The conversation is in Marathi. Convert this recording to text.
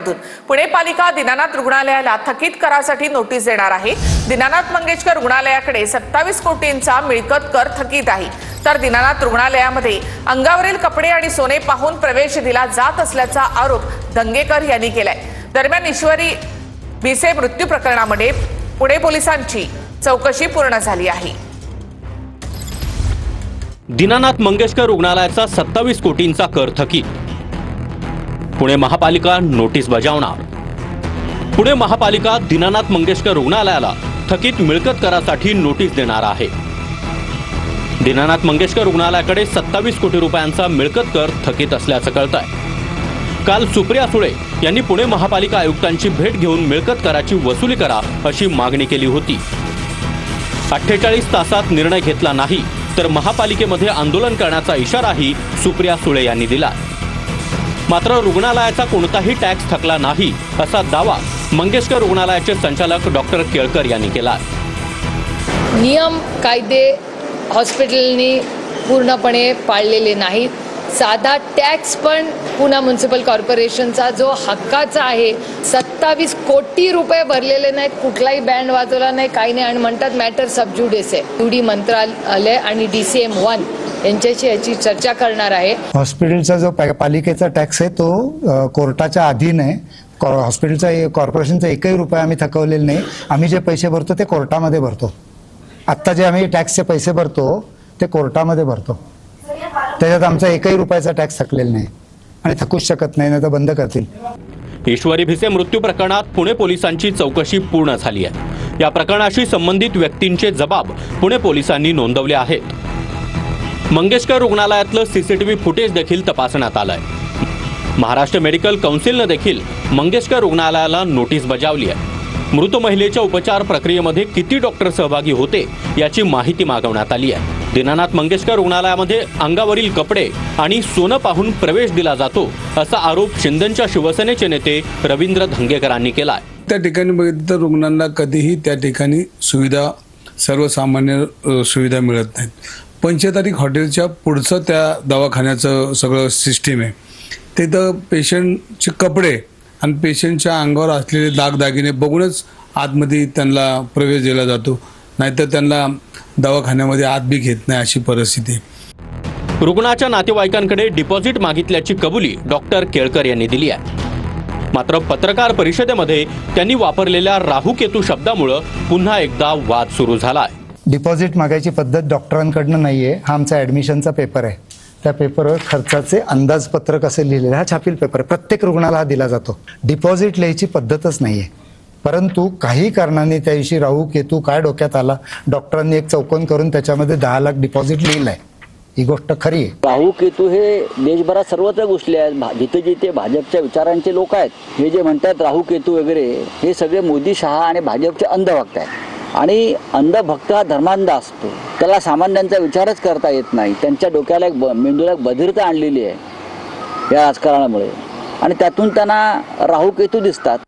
माध्यमातून पुणे पालिका दीनानाथ रुग्णालयाला थकीत करासाठी नोटीस देणार आहे। दीनानाथ मंगेशकर रुग्णालयाकडे 27 कोटींचा मिळकत कर थकीत आहे, तर दीनानाथ रुग्णालयामध्ये अंगावरील कपडे आणि सोने पाहून प्रवेश दिला जात असल्याचा आरोप धंगेकर यांनी केलाय। दरम्यान ईश्वरी भिसे मृत्यू प्रकरणामध्ये पुणे पोलिसांची चौकशी पूर्ण झाली आहे। दीनानाथ मंगेशकर रुग्णालयाचा 27 कोटींचा कर थकीत, पुणे महापालिका नोटीस बजावणार। पुणे महापालिका दीनानाथ मंगेशकर रुग्णालयाला थकीत मिळकत करासाठी नोटीस देणार आहे। दीनानाथ मंगेशकर रुग्णालयाकडे 27 कोटी रुपयांचा मिळकत कर थकीत असल्याचं कळतंय। काल सुप्रिया सुळे यांनी पुणे महापालिका आयुक्तांची भेट घेऊन मिळकत कराची वसुली करा अशी मागणी केली होती। 48 तासात निर्णय घेतला नाही तर महापालिकेमध्ये आंदोलन करण्याचा इशाराही सुप्रिया सुळे यांनी दिला। मात्र रुग्णालयाचा कोणताही टॅक्स थकला नाही असा दावा मंगेशकर रुग्णालयाचे संचालक डॉक्टर केळकर यांनी केला। नियम कायदे हॉस्पिटलनी पूर्णपणे पाळलेले नाहीत। साधा टॅक्स पण पुणे म्युनिसिपल कॉर्पोरेशनचा जो हक्काचा आहे 27 कोटी रुपये भरलेले नाहीत, कुठलाही बँड वाजवला नाही, काही नाही, आणि म्हणतात मॅटर सबज्युडिस आहे। यूडी मंत्रालय आणि DCM 1 यांच्याशी याची चर्चा करणार आहे। हॉस्पिटलचा जो पालिकेचा टॅक्स आहे तो कोर्टाच्या अधीन आहे। हॉस्पिटलचा कॉर्पोरेशनचा एकही रुपया आम्ही थकवलेला नाही। आम्ही जे पैसे भरतो ते कोर्टामध्ये भरतो। आत्ता जे आम्ही टॅक्सचे पैसे भरतो ते कोर्टामध्ये भरतो। त्याच्यात आमचा एकही रुपयाचा टॅक्स थकलेला नाही आणि थकूच शकत नाही, तर बंद करतील। ईश्वरी भिसे मृत्यू प्रकरणात पुणे पोलिसांची चौकशी पूर्ण झाली आहे। या प्रकरणाशी संबंधित व्यक्तींचे जबाब पुणे पोलिसांनी नोंदवले आहेत। मंगेशकर रुग्णालयातलं CCTV फुटेज देखील तपासण्यात आलंय। महाराष्ट्र मेडिकल काउन्सिलने देखील मंगेशकर रुग्णालयाला नोटीस बजावली आहे। मृत महिलेच्या उपचार प्रक्रियेमध्ये किती डॉक्टर सहभागी होते याची माहिती मागवण्यात आली आहे। दीनानाथ मंगेशकर रुग्णालयामध्ये अंगावरील कपडे आणि सोनं पाहून प्रवेश दिला जातो असा आरोप शिंदेच्या शिवसेनेचे नेते रवींद्र धंगेकरांनी केलाय। त्या ठिकाणी बघितलं तर रुग्णांना कधीही त्या ठिकाणी सुविधा सर्वसामान्य सुविधा मिळत नाहीत। 5 तारीख हॉटेलच्या पुढचं त्या दवाखान्याचं सगळं सिस्टीम आहे। तिथं पेशंटचे कपडे आणि पेशंटच्या अंगावर असलेले दागदागिने बघूनच आतमध्ये त्यांना प्रवेश दिला जातो, नाहीतर त्यांना दवाखान्यामध्ये आत बी घेत नाही अशी परिस्थिती आहे। रुग्णाच्या नातेवाईकांकडे डिपॉझिट मागितल्याची कबुली डॉक्टर केळकर यांनी दिली आहे। मात्र पत्रकार परिषदेमध्ये त्यांनी वापरलेल्या राहू-केतू शब्दामुळे पुन्हा एकदा वाद सुरू झालाय। डिपॉझिट मागायची पद्धत डॉक्टरांकडनं नाहीये। हा आमचा ॲडमिशनचा पेपर आहे। त्या पेपरवर खर्चाचे अंदाजपत्रक असे लिहिलेले, हा छापील पेपर आहे। प्रत्येक रुग्णाला हा दिला जातो। डिपॉझिट लिहायची पद्धतच नाहीये, परंतु काही कारणाने त्या दिवशी राहू केतू काय डोक्यात आला, डॉक्टरांनी एक चौकोन करून त्याच्यामध्ये 10 लाख डिपॉझिट लिहिलंय। ही गोष्ट खरी आहे। राहू केतू हे देशभरात सर्वत्र घुसले आहेत। जिथे जिथे भाजपच्या विचारांचे लोक आहेत, हे जे म्हणतात राहू केतू वगैरे, हे सगळे मोदी शहा आणि भाजपचे अंधभक्त आहेत। आणि अंधभक्त हा धर्मांध असतो, त्याला सामान्यांचा विचारच करता येत नाही। त्यांच्या डोक्याला एक मेंदूला एक बधिरता आणलेली आहे या राजकारणामुळे, आणि त्यातून त्यांना राहू केतू दिसतात।